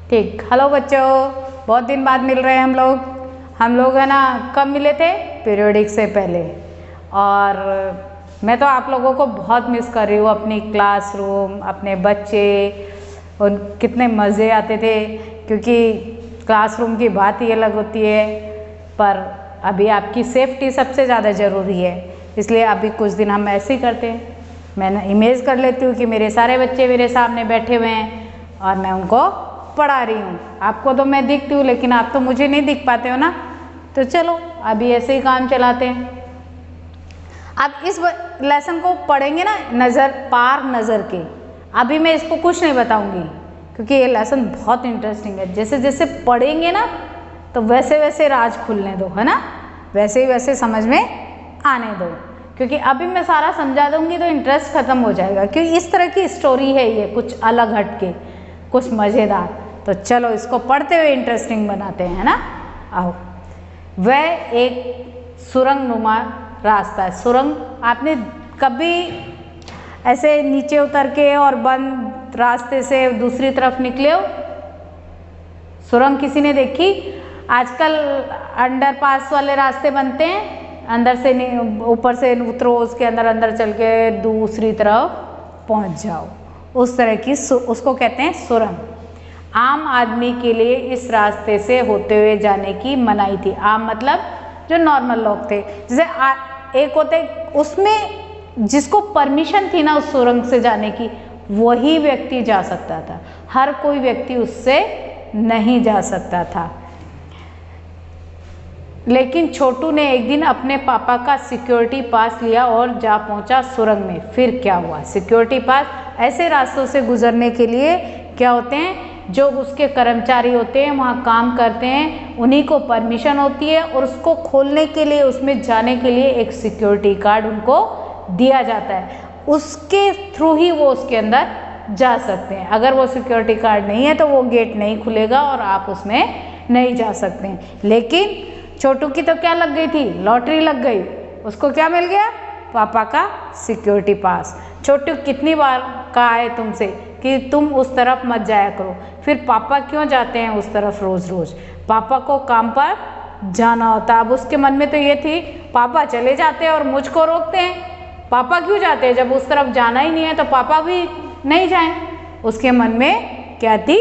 ठीक। हेलो बच्चों, बहुत दिन बाद मिल रहे हैं हम लोग है ना। कब मिले थे? पीरियोडिक से पहले। और मैं तो आप लोगों को बहुत मिस कर रही हूँ, अपनी क्लासरूम, अपने बच्चे, उन कितने मज़े आते थे, क्योंकि क्लासरूम की बात ही अलग होती है। पर अभी आपकी सेफ्टी सबसे ज़्यादा ज़रूरी है, इसलिए अभी कुछ दिन हम ऐसे ही करते हैं। मैं ना इमेज कर लेती हूँ कि मेरे सारे बच्चे मेरे सामने बैठे हुए हैं और मैं उनको पढ़ा रही हूँ। आपको तो मैं दिखती हूँ, लेकिन आप तो मुझे नहीं दिख पाते हो ना। तो चलो अभी ऐसे ही काम चलाते हैं। अब इस लेसन को पढ़ेंगे ना पार नज़र के। अभी मैं इसको कुछ नहीं बताऊंगी, क्योंकि ये लेसन बहुत इंटरेस्टिंग है। जैसे जैसे पढ़ेंगे ना तो वैसे वैसे राज खुलने दो, है ना, वैसे ही वैसे समझ में आने दो, क्योंकि अभी मैं सारा समझा दूंगी तो इंटरेस्ट खत्म हो जाएगा। क्योंकि इस तरह की स्टोरी है ये, कुछ अलग हटके, कुछ मज़ेदार। तो चलो इसको पढ़ते हुए इंटरेस्टिंग बनाते हैं, है ना। आओ। वह एक सुरंग नुमा रास्ता है। सुरंग, आपने कभी ऐसे नीचे उतर के और बंद रास्ते से दूसरी तरफ निकले हो? सुरंग किसी ने देखी? आजकल अंडरपास वाले रास्ते बनते हैं, अंदर से ऊपर से उतरो, उसके अंदर चल के दूसरी तरफ पहुंच जाओ, उस तरह की उसको कहते हैं सुरंग। आम आदमी के लिए इस रास्ते से होते हुए जाने की मनाही थी। आम मतलब जो नॉर्मल लोग थे, जैसे एक होते उसमें जिसको परमिशन थी ना उस सुरंग से जाने की, वही व्यक्ति जा सकता था। हर कोई व्यक्ति उससे नहीं जा सकता था। लेकिन छोटू ने एक दिन अपने पापा का सिक्योरिटी पास लिया और जा पहुंचा सुरंग में। फिर क्या हुआ? सिक्योरिटी पास ऐसे रास्तों से गुजरने के लिए क्या होते हैं, जो उसके कर्मचारी होते हैं, वहाँ काम करते हैं, उन्हीं को परमिशन होती है, और उसको खोलने के लिए, उसमें जाने के लिए एक सिक्योरिटी कार्ड उनको दिया जाता है। उसके थ्रू ही वो उसके अंदर जा सकते हैं। अगर वो सिक्योरिटी कार्ड नहीं है तो वो गेट नहीं खुलेगा और आप उसमें नहीं जा सकते हैं। लेकिन छोटू की तो क्या लग गई थी? लॉटरी लग गई। उसको क्या मिल गया? पापा का सिक्योरिटी पास। छोटू कितनी बार कहा है तुमसे कि तुम उस तरफ मत जाया करो, फिर पापा क्यों जाते हैं उस तरफ रोज रोज? पापा को काम पर जाना होता। अब उसके मन में तो ये थी, पापा चले जाते हैं और मुझको रोकते हैं, पापा क्यों जाते हैं? जब उस तरफ जाना ही नहीं है तो पापा भी नहीं जाएं। उसके मन में क्या थी?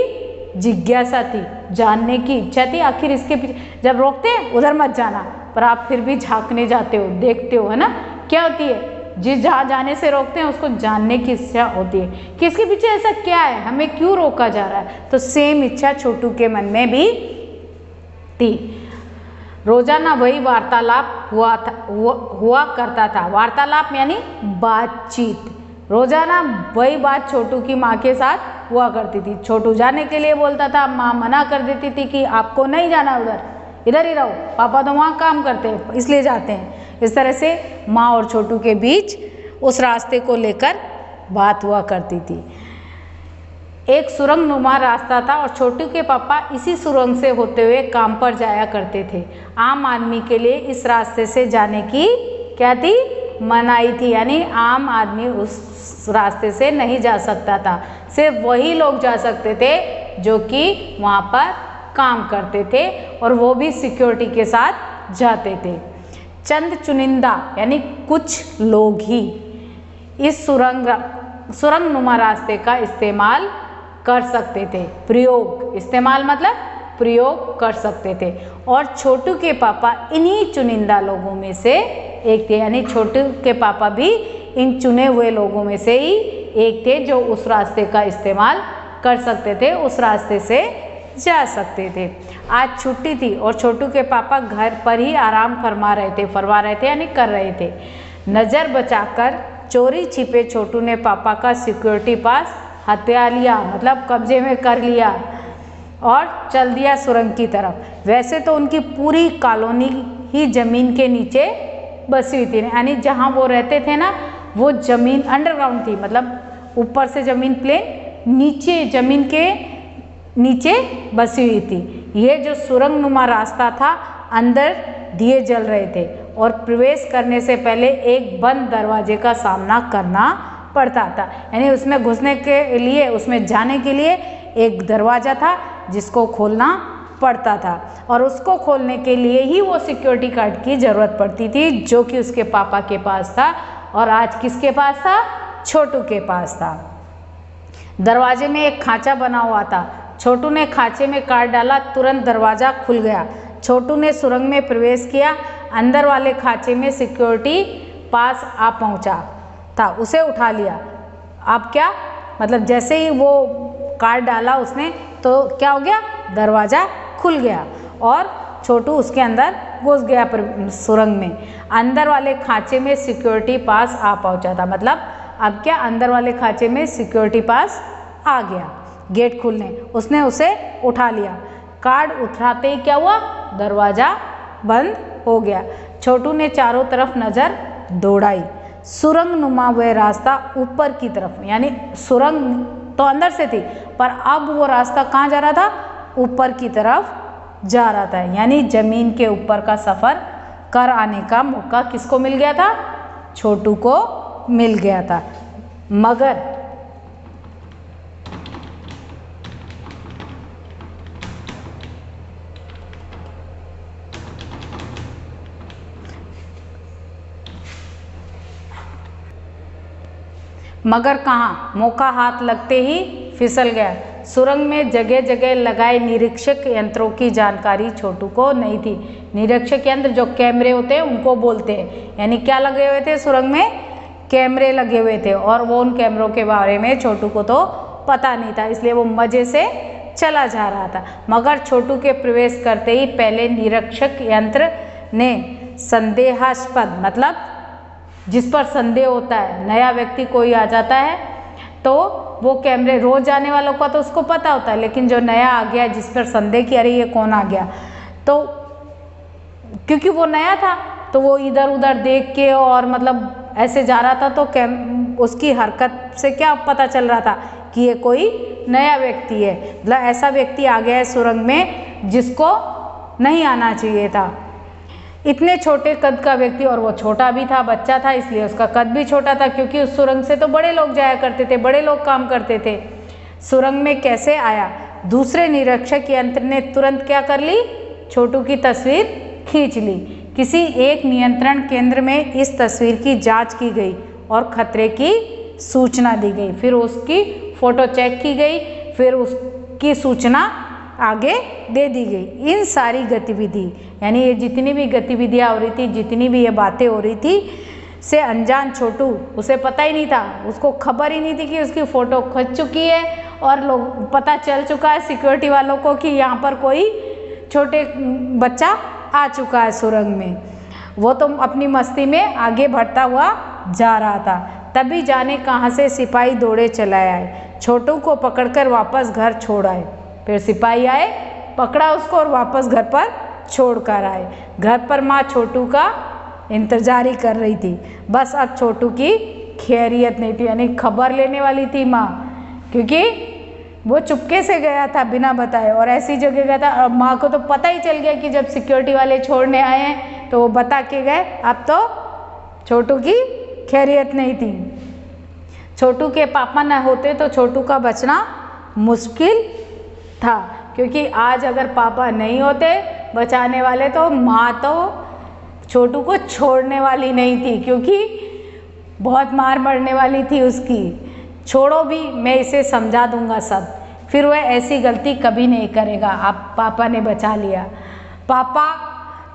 जिज्ञासा थी, जानने की इच्छा थी, आखिर इसके पीछे। जब रोकते हैं उधर मत जाना, पर आप फिर भी झांकने जाते हो, देखते हो, है ना। क्या होती है? जिस जहाँ जाने से रोकते हैं उसको जानने की इच्छा होती है कि इसके पीछे ऐसा क्या है, हमें क्यों रोका जा रहा है। तो सेम इच्छा छोटू के मन में भी थी। रोजाना वही वार्तालाप हुआ करता था। वार्तालाप यानी बातचीत। रोजाना वही बात छोटू की माँ के साथ हुआ करती थी। छोटू जाने के लिए बोलता था, माँ मना कर देती थी कि आपको नहीं जाना उधर, इधर ही रहो, पापा तो वहाँ काम करते हैं इसलिए जाते हैं। इस तरह से माँ और छोटू के बीच उस रास्ते को लेकर बात हुआ करती थी। एक सुरंग नुमा रास्ता था और छोटू के पापा इसी सुरंग से होते हुए काम पर जाया करते थे। आम आदमी के लिए इस रास्ते से जाने की क्या थी? मनाही थी, यानी आम आदमी उस रास्ते से नहीं जा सकता था। सिर्फ वही लोग जा सकते थे जो कि वहाँ पर काम करते थे, और वो भी सिक्योरिटी के साथ जाते थे। चंद चुनिंदा यानी कुछ लोग ही इस सुरंग नुमा रास्ते का इस्तेमाल कर सकते थे। प्रयोग, इस्तेमाल मतलब प्रयोग कर सकते थे। और छोटू के पापा इन्हीं चुनिंदा लोगों में से एक थे, यानी छोटू के पापा भी इन चुने हुए लोगों में से ही एक थे जो उस रास्ते का इस्तेमाल कर सकते थे, उस रास्ते से जा सकते थे। आज छुट्टी थी और छोटू के पापा घर पर ही आराम फरमा रहे थे यानी कर रहे थे। नज़र बचाकर चोरी छिपे छोटू ने पापा का सिक्योरिटी पास हथिया लिया, मतलब कब्जे में कर लिया, और चल दिया सुरंग की तरफ। वैसे तो उनकी पूरी कॉलोनी ही जमीन के नीचे बसी हुई थी, यानी जहाँ वो रहते थे ना, वो जमीन अंडरग्राउंड थी, मतलब ऊपर से जमीन प्लेन, नीचे जमीन के नीचे बसी हुई थी। ये जो सुरंग नुमा रास्ता था, अंदर दिए जल रहे थे और प्रवेश करने से पहले एक बंद दरवाजे का सामना करना पड़ता था। यानी उसमें घुसने के लिए, उसमें जाने के लिए एक दरवाज़ा था, जिसको खोलना पड़ता था, और उसको खोलने के लिए ही वो सिक्योरिटी गार्ड की ज़रूरत पड़ती थी, जो कि उसके पापा के पास था। और आज किसके पास था? छोटू के पास था। दरवाजे में एक खांचा बना हुआ था। छोटू ने खांचे में कार्ड डाला, तुरंत दरवाज़ा खुल गया। छोटू ने सुरंग में प्रवेश किया। अंदर वाले खांचे में सिक्योरिटी पास आ पहुंचा था, उसे उठा लिया। अब क्या मतलब, जैसे ही वो कार्ड डाला उसने तो क्या हो गया? दरवाज़ा खुल गया और छोटू उसके अंदर घुस गया सुरंग में। अंदर वाले खांचे में सिक्योरिटी पास आ पहुंचा था, मतलब अब क्या, अंदर वाले खांचे में सिक्योरिटी पास आ गया गेट खुलने। उसने उसे उठा लिया। कार्ड उठाते ही क्या हुआ? दरवाज़ा बंद हो गया। छोटू ने चारों तरफ नज़र दौड़ाई। सुरंग नुमा वह रास्ता ऊपर की तरफ, यानी सुरंग तो अंदर से थी पर अब वो रास्ता कहाँ जा रहा था? ऊपर की तरफ जा रहा था, यानी जमीन के ऊपर का सफ़र कर आने का मौका किसको मिल गया था? छोटू को मिल गया था। मगर कहाँ? मौका हाथ लगते ही फिसल गया। सुरंग में जगह जगह लगाए निरीक्षक यंत्रों की जानकारी छोटू को नहीं थी। निरीक्षक यंत्र जो कैमरे होते हैं उनको बोलते हैं, यानी क्या लगे हुए थे सुरंग में? कैमरे लगे हुए थे, और वो उन कैमरों के बारे में छोटू को तो पता नहीं था, इसलिए वो मज़े से चला जा रहा था। मगर छोटू के प्रवेश करते ही पहले निरीक्षक यंत्र ने संदेहास्पद, मतलब जिस पर संदेह होता है, नया व्यक्ति कोई आ जाता है तो वो कैमरे, रोज जाने वालों का तो उसको पता होता है, लेकिन जो नया आ गया जिस पर संदेह कि अरे ये कौन आ गया, तो क्योंकि वो नया था तो वो इधर उधर देख के और मतलब ऐसे जा रहा था, तो उसकी हरकत से क्या पता चल रहा था कि ये कोई नया व्यक्ति है, मतलब ऐसा व्यक्ति आ गया है सुरंग में जिसको नहीं आना चाहिए था। इतने छोटे कद का व्यक्ति, और वो छोटा भी था, बच्चा था, इसलिए उसका कद भी छोटा था, क्योंकि उस सुरंग से तो बड़े लोग जाया करते थे, बड़े लोग काम करते थे। सुरंग में कैसे आया? दूसरे निरीक्षक यंत्र ने तुरंत क्या कर ली? छोटू की तस्वीर खींच ली। किसी एक नियंत्रण केंद्र में इस तस्वीर की जांच की गई और खतरे की सूचना दी गई। फिर उसकी फोटो चेक की गई, फिर उसकी सूचना आगे दे दी गई। इन सारी गतिविधि, यानी ये जितनी भी गतिविधियाँ हो रही थी, जितनी भी ये बातें हो रही थी, से अनजान छोटू, उसे पता ही नहीं था, उसको खबर ही नहीं थी कि उसकी फ़ोटो खिंच चुकी है और लोग पता चल चुका है सिक्योरिटी वालों को कि यहाँ पर कोई छोटे बच्चा आ चुका है सुरंग में। वो तो अपनी मस्ती में आगे बढ़ता हुआ जा रहा था। तभी जाने कहाँ से सिपाही दौड़े चलाए आए, छोटू को पकड़कर वापस घर छोड़ आए। फिर सिपाही आए, पकड़ा उसको और वापस घर पर छोड़ कर आए। घर पर माँ छोटू का इंतजार ही कर रही थी, बस अब छोटू की खैरियत नहीं थी, यानी खबर लेने वाली थी माँ, क्योंकि वो चुपके से गया था बिना बताए और ऐसी जगह गया था। अब माँ को तो पता ही चल गया कि जब सिक्योरिटी वाले छोड़ने आए हैं तो वो बता के गए। अब तो छोटू की खैरियत नहीं थी। छोटू के पापा न होते तो छोटू का बचना मुश्किल था, क्योंकि आज अगर पापा नहीं होते बचाने वाले तो माँ तो छोटू को छोड़ने वाली नहीं थी, क्योंकि बहुत मार मरने वाली थी उसकी। छोड़ो भी, मैं इसे समझा दूंगा सब, फिर वह ऐसी गलती कभी नहीं करेगा। आप पापा ने बचा लिया, पापा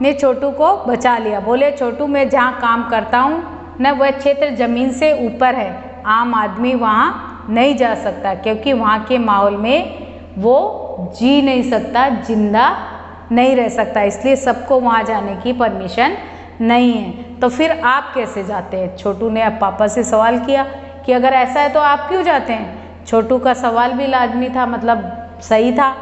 ने छोटू को बचा लिया। बोले, छोटू मैं जहाँ काम करता हूँ न, वह क्षेत्र ज़मीन से ऊपर है, आम आदमी वहाँ नहीं जा सकता, क्योंकि वहाँ के माहौल में वो जी नहीं सकता, जिंदा नहीं रह सकता, इसलिए सबको वहाँ जाने की परमिशन नहीं है। तो फिर आप कैसे जाते हैं? छोटू ने अब पापा से सवाल किया कि अगर ऐसा है तो आप क्यों जाते हैं? छोटू का सवाल भी लाजमी था, मतलब सही था।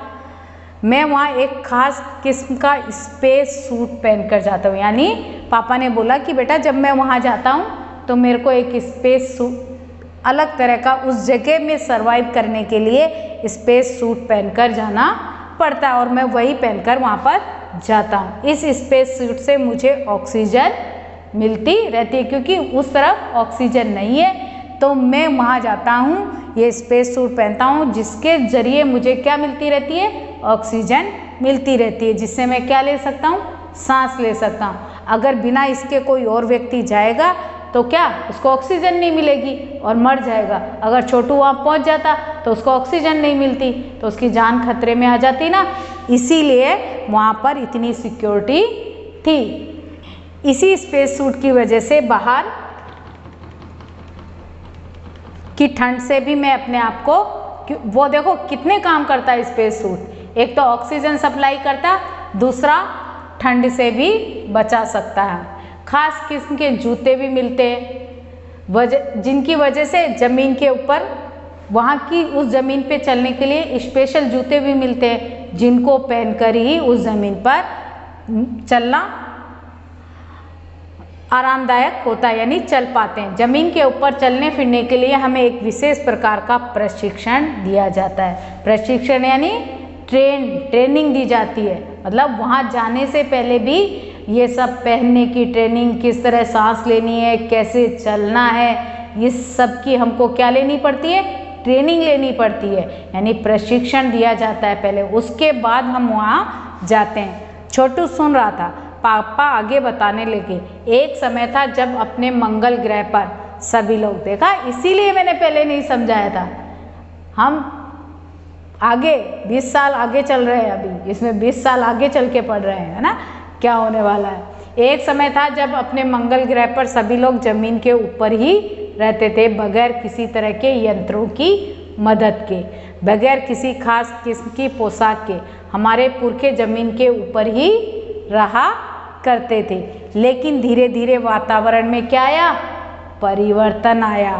मैं वहाँ एक ख़ास किस्म का स्पेस सूट पहन कर जाता हूँ, यानी पापा ने बोला कि बेटा जब मैं वहाँ जाता हूँ तो मेरे को एक स्पेस सूट, अलग तरह का, उस जगह में सरवाइव करने के लिए स्पेस सूट पहनकर जाना पड़ता है, और मैं वही पहनकर वहाँ पर जाता हूँ। इस स्पेस सूट से मुझे ऑक्सीजन मिलती रहती है, क्योंकि उस तरफ ऑक्सीजन नहीं है, तो मैं वहाँ जाता हूँ ये स्पेस सूट पहनता हूँ जिसके जरिए मुझे क्या मिलती रहती है, ऑक्सीजन मिलती रहती है, जिससे मैं क्या ले सकता हूँ, सांस ले सकता हूँ। अगर बिना इसके कोई और व्यक्ति जाएगा तो क्या उसको ऑक्सीजन नहीं मिलेगी और मर जाएगा। अगर छोटू वहाँ पहुँच जाता तो उसको ऑक्सीजन नहीं मिलती तो उसकी जान खतरे में आ जाती ना, इसीलिए वहाँ पर इतनी सिक्योरिटी थी। इसी स्पेस सूट की वजह से बाहर की ठंड से भी मैं अपने आप को, वो देखो कितने काम करता है स्पेस सूट, एक तो ऑक्सीजन सप्लाई करता, दूसरा ठंड से भी बचा सकता है। खास किस्म के जूते भी मिलते हैं जिनकी वजह से ज़मीन के ऊपर, वहाँ की उस ज़मीन पे चलने के लिए स्पेशल जूते भी मिलते हैं जिनको पहनकर ही उस ज़मीन पर चलना आरामदायक होता है, यानी चल पाते हैं। ज़मीन के ऊपर चलने फिरने के लिए हमें एक विशेष प्रकार का प्रशिक्षण दिया जाता है। प्रशिक्षण यानी ट्रेनिंग दी जाती है, मतलब वहाँ जाने से पहले भी ये सब पहनने की ट्रेनिंग, किस तरह सांस लेनी है, कैसे चलना है, ये सब की हमको क्या लेनी पड़ती है, ट्रेनिंग लेनी पड़ती है, यानी प्रशिक्षण दिया जाता है पहले, उसके बाद हम वहाँ जाते हैं। छोटू सुन रहा था, पापा आगे बताने लगे, एक समय था जब अपने मंगल ग्रह पर सभी लोग, देखा इसीलिए मैंने पहले नहीं समझाया था, हम आगे 20 साल आगे चल रहे हैं, अभी इसमें 20 साल आगे चल के पढ़ रहे हैं, है ना, क्या होने वाला है। एक समय था जब अपने मंगल ग्रह पर सभी लोग जमीन के ऊपर ही रहते थे, बगैर किसी तरह के यंत्रों की मदद के, बगैर किसी खास किस्म की पोशाक के। हमारे पुरखे जमीन के ऊपर ही रहा करते थे, लेकिन धीरे धीरे वातावरण में क्या आया, परिवर्तन आया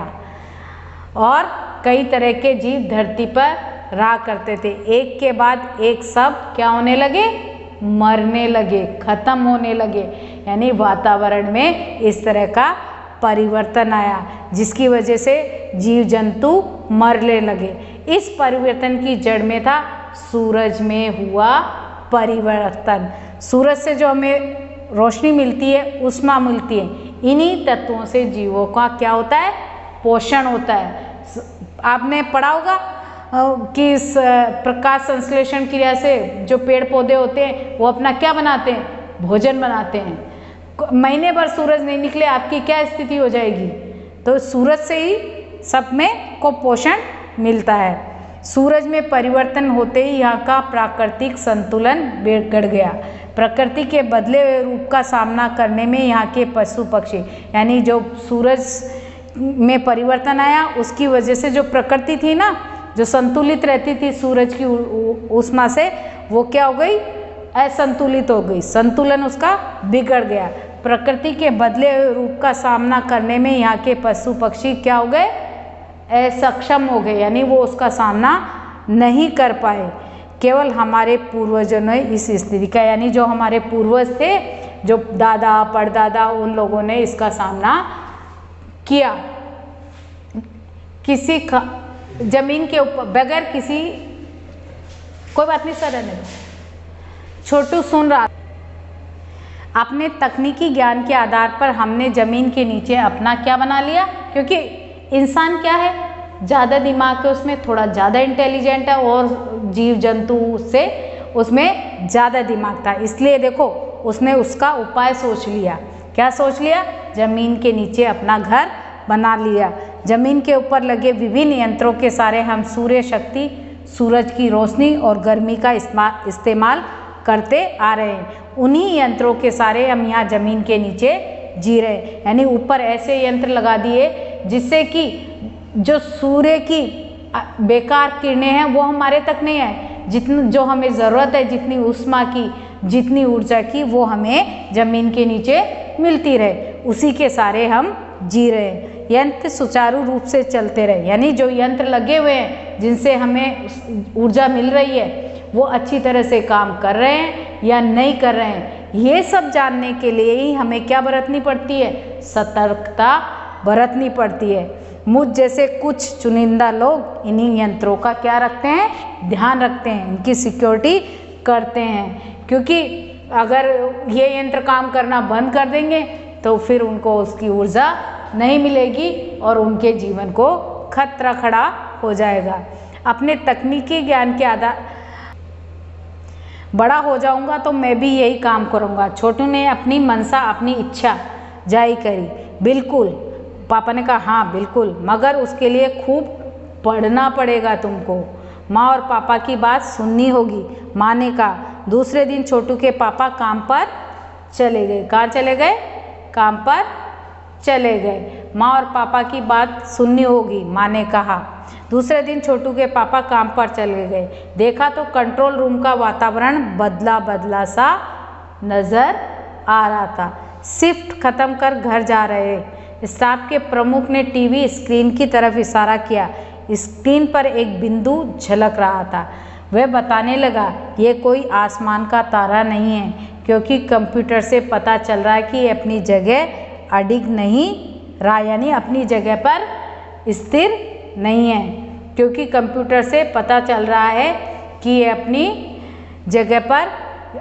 और कई तरह के जीव धरती पर रहा करते थे। एक के बाद एक सब क्या होने लगे, मरने लगे, खत्म होने लगे, यानी वातावरण में इस तरह का परिवर्तन आया जिसकी वजह से जीव जंतु मरने लगे। इस परिवर्तन की जड़ में था सूरज में हुआ परिवर्तन। सूरज से जो हमें रोशनी मिलती है, ऊष्मा मिलती है, इन्हीं तत्वों से जीवों का क्या होता है, पोषण होता है। आपने पढ़ा होगा कि इस प्रकाश संश्लेषण क्रिया से जो पेड़ पौधे होते हैं वो अपना क्या बनाते हैं, भोजन बनाते हैं। महीने भर सूरज नहीं निकले, आपकी क्या स्थिति हो जाएगी, तो सूरज से ही सब में को पोषण मिलता है। सूरज में परिवर्तन होते ही यहाँ का प्राकृतिक संतुलन बिगड़ गया। प्रकृति के बदले हुए रूप का सामना करने में यहाँ के पशु पक्षी, यानी जो सूरज में परिवर्तन आया उसकी वजह से जो प्रकृति थी ना, जो संतुलित रहती थी सूरज की ऊष्मा से, वो क्या हो गई, असंतुलित हो गई, संतुलन उसका बिगड़ गया। प्रकृति के बदले हुए रूप का सामना करने में यहाँ के पशु पक्षी क्या हो गए, असक्षम हो गए, यानी वो उसका सामना नहीं कर पाए। केवल हमारे पूर्वजों ने इस स्थिति का, यानी जो हमारे पूर्वज थे, जो दादा परदादा, उन लोगों ने इसका सामना किया। किसी जमीन के ऊपर बगैर किसी, कोई बात नहीं सर, रहने दो। छोटू सुन रहा, अपने तकनीकी ज्ञान के आधार पर हमने जमीन के नीचे अपना क्या बना लिया, क्योंकि इंसान क्या है, ज़्यादा दिमाग है उसमें, थोड़ा ज़्यादा इंटेलिजेंट है, और जीव जंतु से उसमें ज़्यादा दिमाग था, इसलिए देखो उसने उसका उपाय सोच लिया। क्या सोच लिया, जमीन के नीचे अपना घर बना लिया। जमीन के ऊपर लगे विभिन्न यंत्रों के सारे हम सूर्य शक्ति, सूरज की रोशनी और गर्मी का इस्तेमाल करते आ रहे हैं। उन्हीं यंत्रों के सारे हम यहाँ जमीन के नीचे जी रहे हैं, यानी ऊपर ऐसे यंत्र लगा दिए जिससे कि जो सूर्य की बेकार किरणें हैं वो हमारे तक नहीं आए, जितनी जो हमें ज़रूरत है, जितनी ऊष्मा की, जितनी ऊर्जा की, वो हमें जमीन के नीचे मिलती रहे, उसी के सारे हम जी रहे हैं। यंत्र सुचारू रूप से चलते रहे, यानी जो यंत्र लगे हुए हैं जिनसे हमें ऊर्जा मिल रही है वो अच्छी तरह से काम कर रहे हैं या नहीं कर रहे हैं, ये सब जानने के लिए ही हमें क्या बरतनी पड़ती है, सतर्कता बरतनी पड़ती है। मुझ जैसे कुछ चुनिंदा लोग इन्हीं यंत्रों का क्या रखते हैं, ध्यान रखते हैं, इनकी सिक्योरिटी करते हैं, क्योंकि अगर ये यंत्र काम करना बंद कर देंगे तो फिर उनको उसकी ऊर्जा नहीं मिलेगी और उनके जीवन को खतरा खड़ा हो जाएगा। अपने तकनीकी ज्ञान के आधार बड़ा हो जाऊंगा तो मैं भी यही काम करूंगा। छोटू ने अपनी मनसा, अपनी इच्छा जाहिर करी। बिल्कुल, पापा ने कहा हाँ बिल्कुल, मगर उसके लिए खूब पढ़ना पड़ेगा तुमको। माँ और पापा की बात सुननी होगी, माँ ने कहा। दूसरे दिन छोटू के पापा काम पर चले गए। कहाँ चले गए? काम पर चले गए। माँ और पापा की बात सुननी होगी, माँ ने कहा। दूसरे दिन छोटू के पापा काम पर चले गए। देखा तो कंट्रोल रूम का वातावरण बदला बदला सा नजर आ रहा था। शिफ्ट खत्म कर घर जा रहे स्टाफ के प्रमुख ने टीवी स्क्रीन की तरफ इशारा किया। स्क्रीन पर एक बिंदु झलक रहा था। वह बताने लगा, ये कोई आसमान का तारा नहीं है, क्योंकि कंप्यूटर से पता चल रहा है कि ये अपनी जगह अडिग नहीं रहा, यानी अपनी जगह पर स्थिर नहीं है, क्योंकि कंप्यूटर से पता चल रहा है कि ये अपनी जगह पर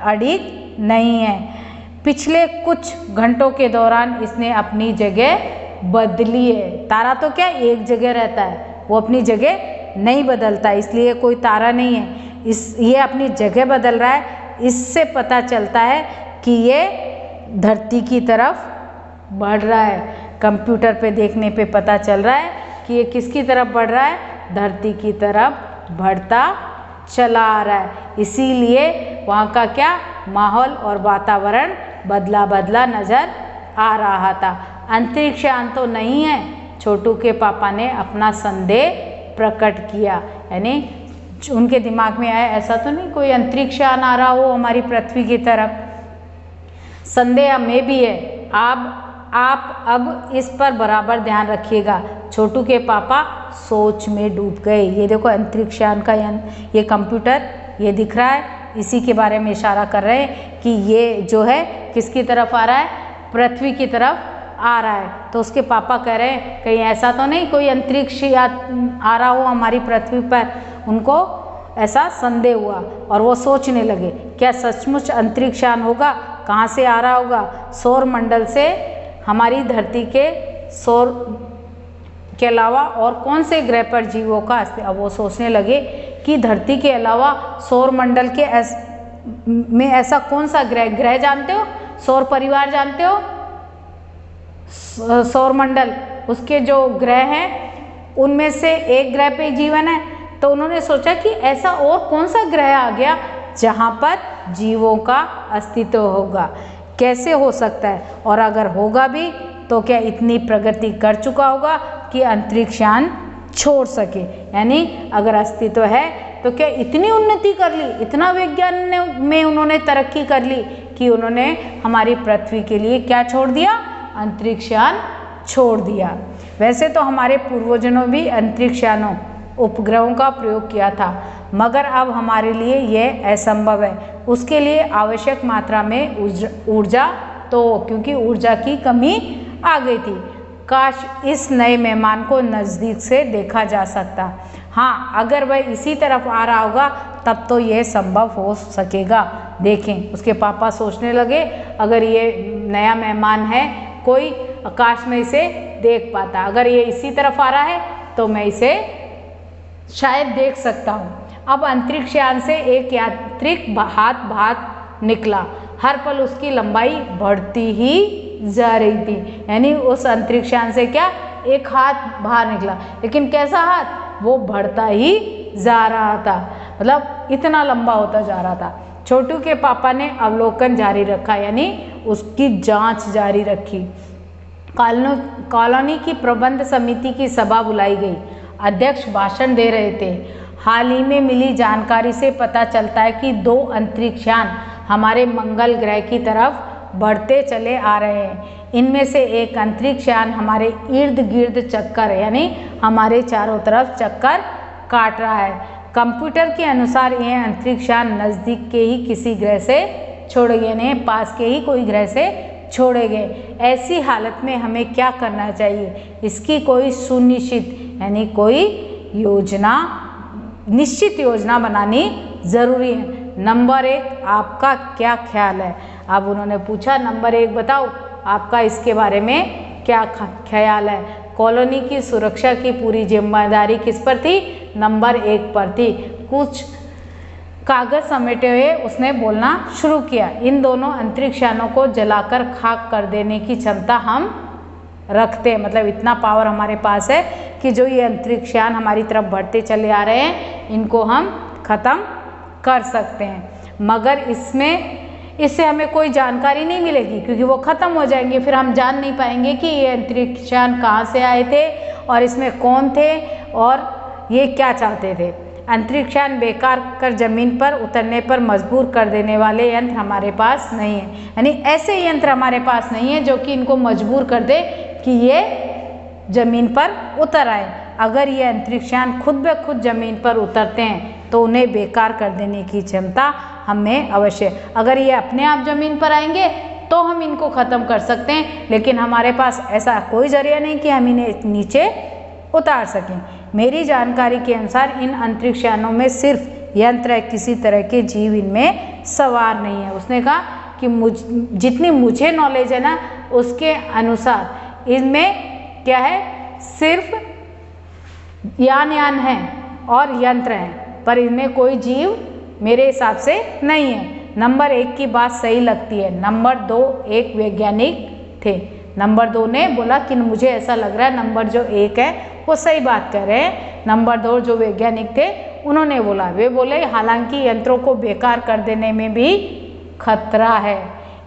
अडिग नहीं है। पिछले कुछ घंटों के दौरान इसने अपनी जगह बदली है। तारा तो क्या एक जगह रहता है, वो अपनी जगह नहीं बदलता, इसलिए कोई तारा नहीं है। ये अपनी जगह बदल रहा है। इससे पता चलता है कि ये धरती की तरफ बढ़ रहा है। कंप्यूटर पे देखने पे पता चल रहा है कि ये किसकी तरफ बढ़ रहा है? धरती की तरफ बढ़ता चला आ रहा है। इसीलिए वहाँ का क्या माहौल और वातावरण बदला बदला नजर आ रहा था। अंतरिक्ष यान तो नहीं है, छोटू के पापा ने अपना संदेह प्रकट किया। यानी उनके दिमाग में आया, ऐसा तो नहीं कोई अंतरिक्ष यान आ रहा हो हमारी पृथ्वी की तरफ। संदेह में भी है। आप अब इस पर बराबर ध्यान रखिएगा। छोटू के पापा सोच में डूब गए। ये देखो अंतरिक्ष यान का ये कंप्यूटर ये दिख रहा है, इसी के बारे में इशारा कर रहे हैं कि ये जो है किसकी तरफ आ रहा है? पृथ्वी की तरफ आ रहा है। तो उसके पापा कह रहे हैं कहीं ऐसा तो नहीं कोई अंतरिक्ष यान आ रहा हो हमारी पृथ्वी पर। उनको ऐसा संदेह हुआ और वो सोचने लगे, क्या सचमुच अंतरिक्ष यान होगा? कहाँ से आ रहा होगा? सौर मंडल से, हमारी धरती के सौर के अलावा और कौन से ग्रह पर जीवों का अस्तित्व? अब वो सोचने लगे कि धरती के अलावा सौर मंडल के में ऐसा कौन सा ग्रह जानते हो? सौर परिवार जानते हो? सौर मंडल, उसके जो ग्रह हैं उनमें से एक ग्रह पे जीवन है। तो उन्होंने सोचा कि ऐसा और कौन सा ग्रह आ गया जहाँ पर जीवों का अस्तित्व होगा? कैसे हो सकता है? और अगर होगा भी तो क्या इतनी प्रगति कर चुका होगा कि अंतरिक्ष यान छोड़ सके? यानी अगर अस्तित्व है तो क्या इतनी उन्नति कर ली, इतना विज्ञान में उन्होंने तरक्की कर ली कि उन्होंने हमारी पृथ्वी के लिए क्या छोड़ दिया? अंतरिक्ष यान छोड़ दिया। वैसे तो हमारे पूर्वजों भी अंतरिक्ष यानों उपग्रहों का प्रयोग किया था, मगर अब हमारे लिए यह असंभव है। उसके लिए आवश्यक मात्रा में ऊर्जा, तो क्योंकि ऊर्जा की कमी आ गई थी। काश इस नए मेहमान को नज़दीक से देखा जा सकता। हाँ, अगर वह इसी तरफ आ रहा होगा तब तो यह संभव हो सकेगा। देखें, उसके पापा सोचने लगे, अगर ये नया मेहमान है कोई, काश मैं इसे देख पाता। अगर ये इसी तरफ आ रहा है तो मैं इसे शायद देख सकता हूँ। अब अंतरिक्ष यान से एक यात्रिक हाथ बाहर निकला। हर पल उसकी लंबाई बढ़ती ही जा रही थी। यानी उस अंतरिक्ष यान से क्या एक हाथ बाहर निकला, लेकिन कैसा हाथ? वो बढ़ता ही जा रहा था, मतलब इतना लंबा होता जा रहा था। छोटू के पापा ने अवलोकन जारी रखा, यानी उसकी जांच जारी रखी। कॉलोनी की प्रबंध समिति की सभा बुलाई गई। अध्यक्ष भाषण दे रहे थे। हाल ही में मिली जानकारी से पता चलता है कि 2 अंतरिक्ष यान हमारे मंगल ग्रह की तरफ बढ़ते चले आ रहे हैं। इनमें से एक अंतरिक्ष यान हमारे इर्द गिर्द चक्कर, यानी हमारे चारों तरफ चक्कर काट रहा है। कंप्यूटर के अनुसार यह अंतरिक्ष यान नज़दीक के ही किसी ग्रह से छोड़े गए, यानी पास के ही कोई ग्रह से छोड़े गए। ऐसी हालत में हमें क्या करना चाहिए? इसकी कोई सुनिश्चित, यानी कोई योजना, निश्चित योजना बनानी ज़रूरी है। नंबर 1, आपका क्या ख्याल है? अब उन्होंने पूछा, नंबर 1 बताओ आपका इसके बारे में क्या ख्याल है? कॉलोनी की सुरक्षा की पूरी जिम्मेदारी किस पर थी? नंबर 1 पर थी। कुछ कागज समेटे हुए उसने बोलना शुरू किया, इन दोनों अंतरिक्ष यानों को जलाकर खाक कर देने की क्षमता हम रखते हैं। मतलब इतना पावर हमारे पास है कि जो ये अंतरिक्ष यान हमारी तरफ बढ़ते चले आ रहे हैं, इनको हम ख़त्म कर सकते हैं। मगर इससे हमें कोई जानकारी नहीं मिलेगी, क्योंकि वो ख़त्म हो जाएंगे। फिर हम जान नहीं पाएंगे कि ये अंतरिक्ष यान कहाँ से आए थे और इसमें कौन थे और ये क्या चाहते थे। अंतरिक्ष यान बेकार कर जमीन पर उतरने पर मजबूर कर देने वाले यंत्र हमारे पास नहीं है। यानी ऐसे यंत्र हमारे पास नहीं है जो कि इनको मजबूर कर दे कि ये जमीन पर उतर आए। अगर ये अंतरिक्ष यान खुद ब खुद जमीन पर उतरते हैं तो उन्हें बेकार कर देने की क्षमता हमें अवश्य। अगर ये अपने आप जमीन पर आएंगे तो हम इनको ख़त्म कर सकते हैं, लेकिन हमारे पास ऐसा कोई जरिया नहीं कि हम इन्हें नीचे उतार सकें। मेरी जानकारी के अनुसार इन अंतरिक्ष यानों में सिर्फ यंत्र है, किसी तरह के जीव इनमें सवार नहीं है। उसने कहा कि जितनी मुझे नॉलेज है ना, उसके अनुसार इनमें क्या है, सिर्फ यान है और यंत्र हैं, पर इनमें कोई जीव मेरे हिसाब से नहीं है। नंबर 1 की बात सही लगती है। नंबर 2 एक वैज्ञानिक थे। नंबर 2 ने बोला कि मुझे ऐसा लग रहा है नंबर जो 1 है वो सही बात कर रहे हैं। नंबर 2 जो वैज्ञानिक थे उन्होंने बोला, वे बोले हालांकि यंत्रों को बेकार कर देने में भी खतरा है।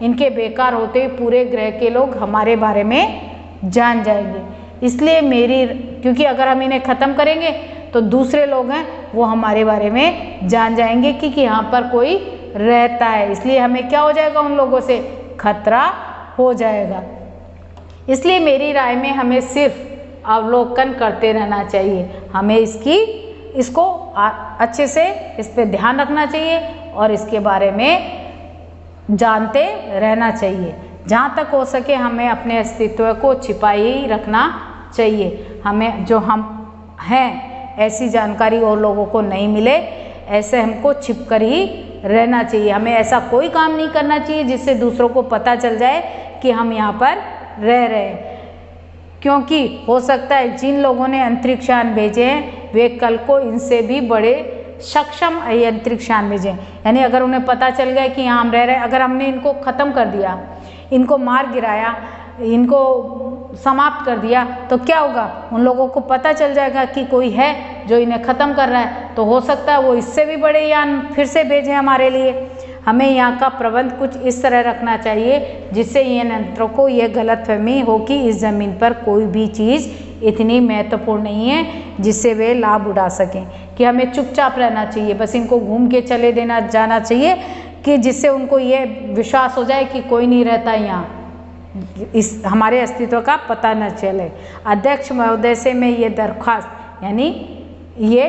इनके बेकार होते ही पूरे ग्रह के लोग हमारे बारे में जान जाएंगे। इसलिए क्योंकि अगर हम इन्हें ख़त्म करेंगे तो दूसरे लोग हैं वो हमारे बारे में जान जाएंगे कि यहाँ पर कोई रहता है। इसलिए हमें क्या हो जाएगा, उन लोगों से खतरा हो जाएगा। इसलिए मेरी राय में हमें सिर्फ अवलोकन करते रहना चाहिए। हमें इसको अच्छे से इस पर ध्यान रखना चाहिए और इसके बारे में जानते रहना चाहिए। जहाँ तक हो सके हमें अपने अस्तित्व को छिपाए ही रखना चाहिए। हमें जो हम हैं ऐसी जानकारी और लोगों को नहीं मिले, ऐसे हमको छिप कर ही रहना चाहिए। हमें ऐसा कोई काम नहीं करना चाहिए जिससे दूसरों को पता चल जाए कि हम यहाँ पर रह रहे हैं, क्योंकि हो सकता है जिन लोगों ने अंतरिक्ष यान भेजे हैं वे कल को इनसे भी बड़े सक्षम अंतरिक्ष यान भेजें। यानी अगर उन्हें पता चल गया कि यहाँ हम रह रहे हैं, अगर हमने इनको ख़त्म कर दिया, इनको मार गिराया, इनको समाप्त कर दिया, तो क्या होगा, उन लोगों को पता चल जाएगा कि कोई है जो इन्हें ख़त्म कर रहा है। तो हो सकता है वो इससे भी बड़े यान फिर से भेजें हमारे लिए। हमें यहाँ का प्रबंध कुछ इस तरह रखना चाहिए जिससे ये यंत्रों को ये गलतफहमी हो कि इस ज़मीन पर कोई भी चीज़ इतनी महत्वपूर्ण नहीं है जिससे वे लाभ उठा सकें, कि हमें चुपचाप रहना चाहिए, बस इनको घूम के चले जाना चाहिए कि जिससे उनको ये विश्वास हो जाए कि कोई नहीं रहता यहाँ, इस हमारे अस्तित्व का पता न चले। अध्यक्ष महोदय से मैं ये दरख्वास्त यानी ये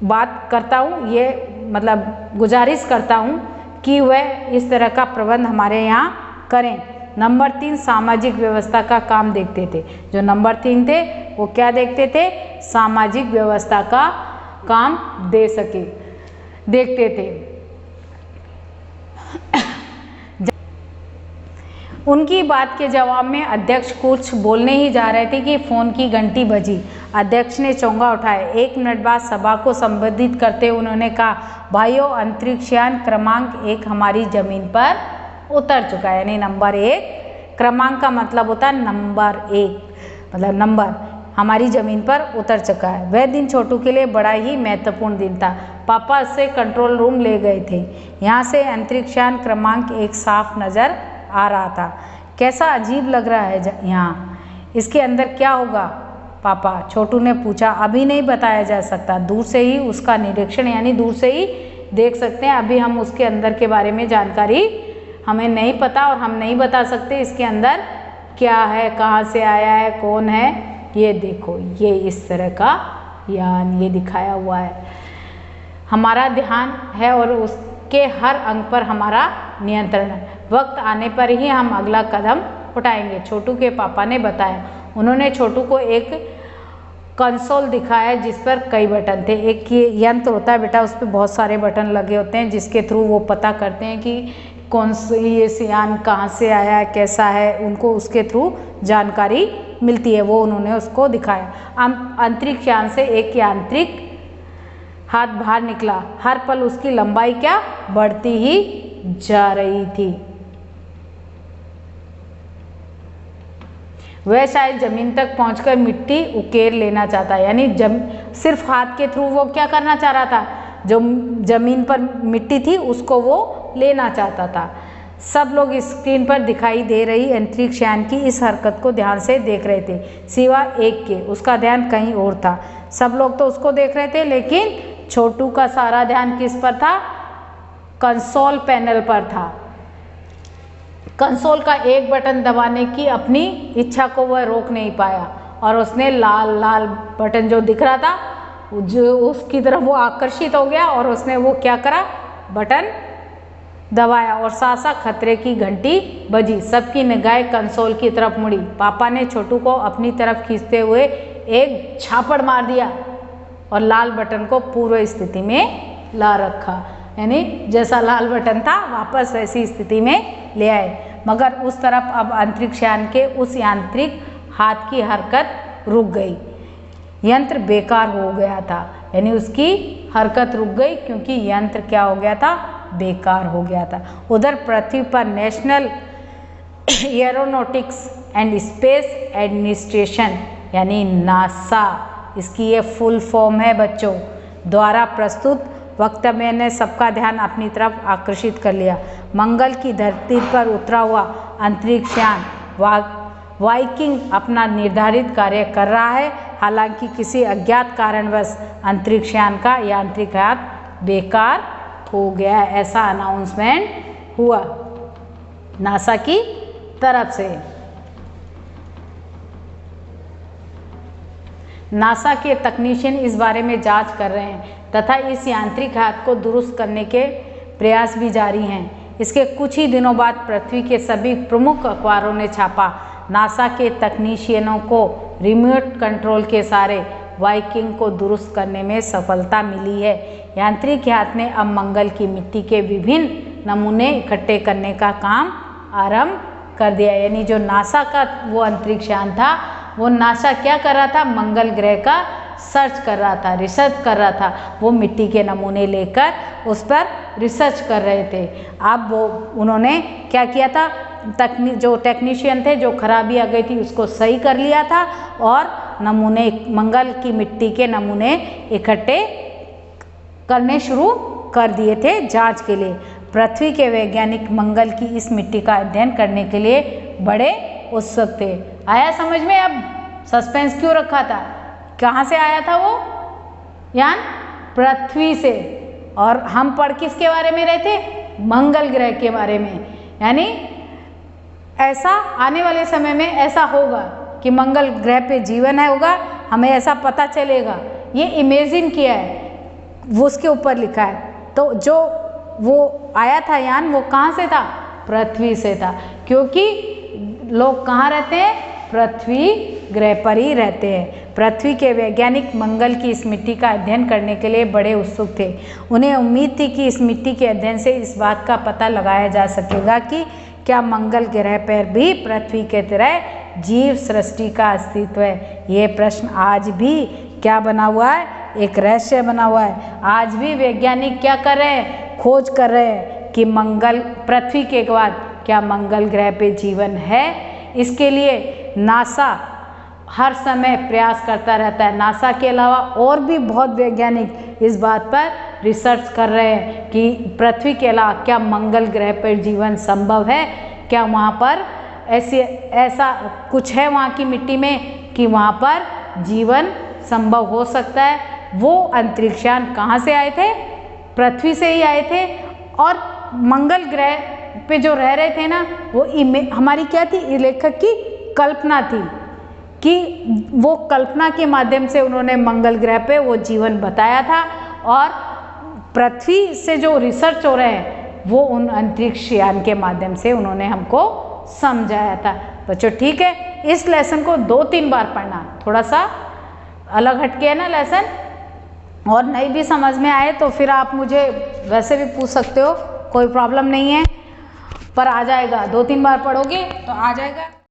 बात करता हूँ, ये मतलब गुजारिश करता हूँ कि वह इस तरह का प्रबंध हमारे यहाँ करें। नंबर 3 सामाजिक व्यवस्था का काम देखते थे। जो नंबर 3 थे वो क्या देखते थे, सामाजिक व्यवस्था का काम देखते थे। उनकी बात के जवाब में अध्यक्ष कुछ बोलने ही जा रहे थे कि फ़ोन की घंटी बजी। अध्यक्ष ने चोंगा उठाया। 1 मिनट बाद सभा को संबोधित करते हुए उन्होंने कहा, भाइयों, अंतरिक्ष यान क्रमांक 1 हमारी ज़मीन पर उतर चुका है। यानी नंबर 1, क्रमांक का मतलब होता है नंबर 1, मतलब नंबर, हमारी ज़मीन पर उतर चुका है। वह दिन छोटू के लिए बड़ा ही महत्वपूर्ण दिन था। पापा उसे कंट्रोल रूम ले गए थे। यहाँ से अंतरिक्ष यान क्रमांक 1 साफ नज़र आ रहा था। कैसा अजीब लग रहा है यहाँ, इसके अंदर क्या होगा पापा, छोटू ने पूछा। अभी नहीं बताया जा सकता, दूर से ही उसका निरीक्षण यानी दूर से ही देख सकते हैं। अभी हम उसके अंदर के बारे में जानकारी हमें नहीं पता और हम नहीं बता सकते इसके अंदर क्या है, कहाँ से आया है, कौन है। ये देखो, ये इस तरह का यान ये दिखाया हुआ है। हमारा ध्यान है और उसके हर अंग पर हमारा नियंत्रण है। वक्त आने पर ही हम अगला कदम उठाएंगे, छोटू के पापा ने बताया। उन्होंने छोटू को एक कंसोल दिखाया जिस पर कई बटन थे। एक ये यंत्र होता है बेटा, उस पर बहुत सारे बटन लगे होते हैं जिसके थ्रू वो पता करते हैं कि कौन सी ये यान कहाँ से आया है, कैसा है, उनको उसके थ्रू जानकारी मिलती है, वो उन्होंने उसको दिखाया। अंतरिक्ष यान से एक यांत्रिक हाथ बाहर निकला, हर पल उसकी लंबाई क्या बढ़ती ही जा रही थी। वह शायद जमीन तक पहुंचकर मिट्टी उकेर लेना चाहता, यानी सिर्फ हाथ के थ्रू वो क्या करना चाह रहा था, जो जमीन पर मिट्टी थी उसको वो लेना चाहता था। सब लोग स्क्रीन पर दिखाई दे रही अंतरिक्ष यान की इस हरकत को ध्यान से देख रहे थे, सिवा एक के, उसका ध्यान कहीं और था। सब लोग तो उसको देख रहे थे, लेकिन छोटू का सारा ध्यान किस पर था, कंसोल पैनल पर था। कंसोल का एक बटन दबाने की अपनी इच्छा को वह रोक नहीं पाया और उसने लाल लाल बटन जो दिख रहा था, जो उसकी तरफ वो आकर्षित हो गया और उसने वो क्या करा, बटन दबाया और साथ साथ खतरे की घंटी बजी। सबकी निगाहें कंसोल की तरफ मुड़ी। पापा ने छोटू को अपनी तरफ खींचते हुए एक झापड़ मार दिया और लाल बटन को पूर्व स्थिति में ला रखा, यानी जैसा लाल बटन था वापस वैसी स्थिति में ले आए। मगर उस तरफ अब अंतरिक्ष यान के उस यांत्रिक हाथ की हरकत रुक गई। यंत्र बेकार हो गया था, यानी उसकी हरकत रुक गई क्योंकि यंत्र क्या हो गया था, बेकार हो गया था। उधर पृथ्वी पर national aeronautics and space administration यानी नासा, इसकी ये फुल फॉर्म है बच्चों, द्वारा प्रस्तुत वक्तव्य ने सबका ध्यान अपनी तरफ आकर्षित कर लिया। मंगल की धरती पर उतरा हुआ अंतरिक्ष यान वाइकिंग अपना निर्धारित कार्य कर रहा है। हालांकि किसी अज्ञात कारणवश अंतरिक्ष यान का यांत्रिक हाथ बेकार हो गया, ऐसा अनाउंसमेंट हुआ नासा की तरफ से। नासा के तकनीशियन इस बारे में जांच कर रहे हैं तथा इस यांत्रिक हाथ को दुरुस्त करने के प्रयास भी जारी हैं। इसके कुछ ही दिनों बाद पृथ्वी के सभी प्रमुख अखबारों ने छापा, नासा के तकनीशियनों को रिमोट कंट्रोल के सारे वाइकिंग को दुरुस्त करने में सफलता मिली है। यांत्रिक हाथ ने अब मंगल की मिट्टी के विभिन्न नमूने इकट्ठे करने का काम आरंभ कर दिया। यानी जो नासा का वो अंतरिक्ष यान था, वो नासा क्या कर रहा था, मंगल ग्रह का सर्च कर रहा था, रिसर्च कर रहा था। वो मिट्टी के नमूने लेकर उस पर रिसर्च कर रहे थे। अब वो उन्होंने क्या किया था, जो टेक्नीशियन थे, जो खराबी आ गई थी उसको सही कर लिया था और नमूने, मंगल की मिट्टी के नमूने इकट्ठे करने शुरू कर दिए थे जांच के लिए। पृथ्वी के वैज्ञानिक मंगल की इस मिट्टी का अध्ययन करने के लिए बड़े उत्सुक थे। आया समझ में? अब सस्पेंस क्यों रखा था, कहाँ से आया था वो यान? पृथ्वी से। और हम पढ़ किसके बारे में रहे थे, मंगल ग्रह के बारे में। यानी ऐसा आने वाले समय में ऐसा होगा कि मंगल ग्रह पे जीवन है होगा, हमें ऐसा पता चलेगा, ये इमेजिन किया है, वो उसके ऊपर लिखा है। तो जो वो आया था यान, वो कहाँ से था, पृथ्वी से था, क्योंकि लोग कहाँ रहते हैं, पृथ्वी ग्रह पर ही रहते हैं। पृथ्वी के वैज्ञानिक मंगल की इस मिट्टी का अध्ययन करने के लिए बड़े उत्सुक थे। उन्हें उम्मीद थी कि इस मिट्टी के अध्ययन से इस बात का पता लगाया जा सकेगा कि क्या मंगल ग्रह पर भी पृथ्वी के तरह जीव सृष्टि का अस्तित्व है। ये प्रश्न आज भी क्या बना हुआ है, एक रहस्य बना हुआ है। आज भी वैज्ञानिक क्या कर रहे हैं, खोज कर रहे हैं कि मंगल, पृथ्वी के बाद क्या मंगल ग्रह पे जीवन है। इसके लिए नासा हर समय प्रयास करता रहता है। नासा के अलावा और भी बहुत वैज्ञानिक इस बात पर रिसर्च कर रहे हैं कि पृथ्वी के अलावा क्या मंगल ग्रह पर जीवन संभव है, क्या वहाँ पर ऐसा कुछ है वहाँ की मिट्टी में कि वहाँ पर जीवन संभव हो सकता है। वो अंतरिक्षयान कहाँ से आए थे, पृथ्वी से ही आए थे। और मंगल ग्रह पे जो रह रहे थे ना, वो हमारी क्या थी, लेखक की कल्पना थी कि वो कल्पना के माध्यम से उन्होंने मंगल ग्रह पे वो जीवन बताया था। और पृथ्वी से जो रिसर्च हो रहे हैं वो उन अंतरिक्ष यान के माध्यम से उन्होंने हमको समझाया था। बच्चों ठीक है, इस लेसन को 2-3 बार पढ़ना, थोड़ा सा अलग हटके है ना लेसन, और नहीं भी समझ में आए तो फिर आप मुझे वैसे भी पूछ सकते हो, कोई प्रॉब्लम नहीं है, पर आ जाएगा। 2-3 बार पढ़ोगे तो आ जाएगा।